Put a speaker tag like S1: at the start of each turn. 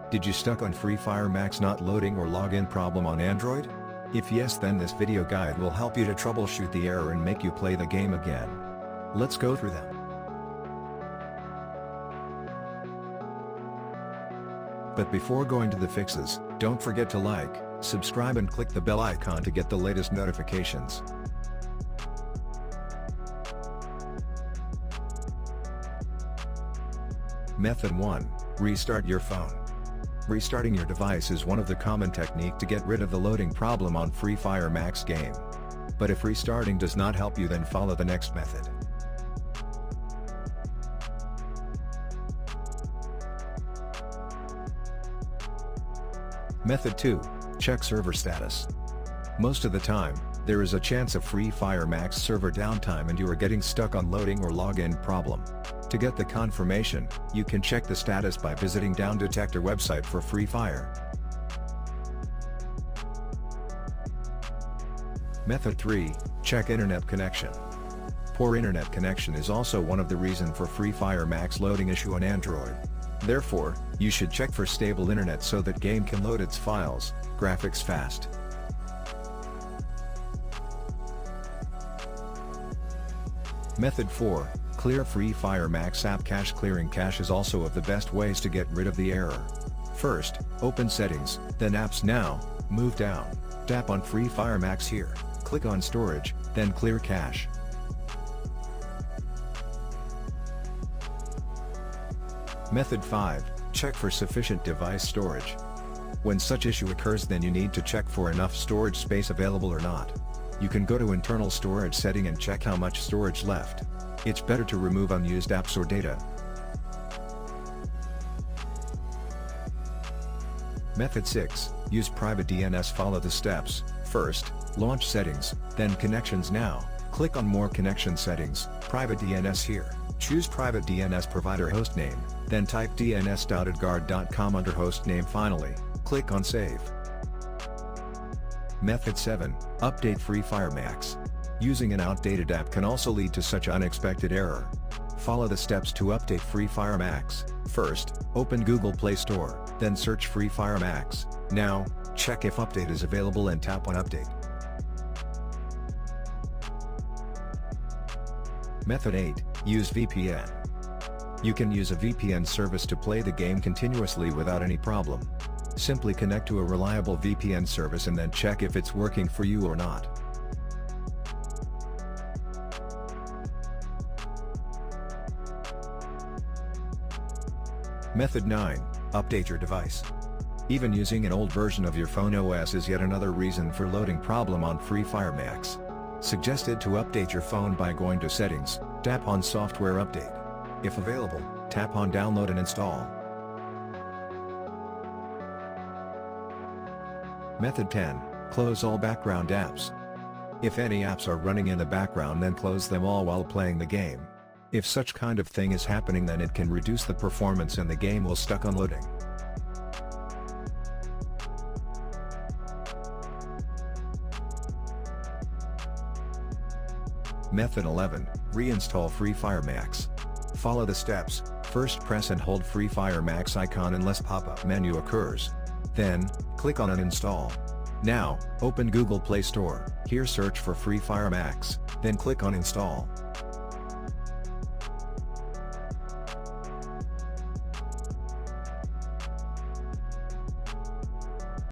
S1: Did you stuck on Free Fire Max not loading or login problem on Android? If yes, then this video guide will help you to troubleshoot the error and make you play the game again. Let's go through them. But before going to the fixes, don't forget to like, subscribe and click the bell icon to get the latest notifications. Method 1. Restart your phone. Restarting your device is one of the common techniques to get rid of the loading problem on Free Fire Max game. But if restarting does not help you, then follow the next method. Method 2. Check server status. Most of the time, there is a chance of Free Fire Max server downtime and you are getting stuck on loading or login problem. To get the confirmation, you can check the status by visiting Down Detector website for Free Fire. Method 3. Check internet connection. Poor internet connection is also one of the reasons for Free Fire Max loading issue on Android. Therefore, you should check for stable internet so that game can load its files, graphics fast. Method 4. Clear Free Fire Max app cache. Clearing cache is also of the best ways to get rid of the error. First, open Settings, then Apps. Now, move down, tap on Free Fire Max here, click on Storage, then Clear Cache. Method 5. Check for sufficient device storage. When such issue occurs, then you need to check for enough storage space available or not. You can go to internal storage setting and check how much storage left. It's better to remove unused apps or data. Method 6. Use Private DNS. Follow the steps. First, launch settings, then connections. Now, click on More Connection Settings, Private DNS here. Choose Private DNS provider hostname, then type dns.adguard.com under hostname. Finally, click on Save. Method 7. Update Free Fire Max. Using an outdated app can also lead to such unexpected error. Follow the steps to update Free Fire Max. First, open Google Play Store, then search Free Fire Max. Now, check if update is available and tap on Update. Method 8. Use VPN. You can use a VPN service to play the game continuously without any problem. Simply connect to a reliable VPN service and then check if it's working for you or not. Method 9. Update your device. Even using an old version of your phone OS is yet another reason for loading problem on Free Fire Max. Suggested to update your phone by going to Settings, tap on Software Update. If available, tap on Download and Install. Method 10. Close all background apps. If any apps are running in the background, then close them all while playing the game. If such kind of thing is happening, then it can reduce the performance and the game will stuck on loading. Method 11. Reinstall Free Fire Max. Follow the steps. First, press and hold Free Fire Max icon unless pop-up menu occurs. Then, click on Uninstall. Now, open Google Play Store. Here search for Free Fire Max, then click on Install.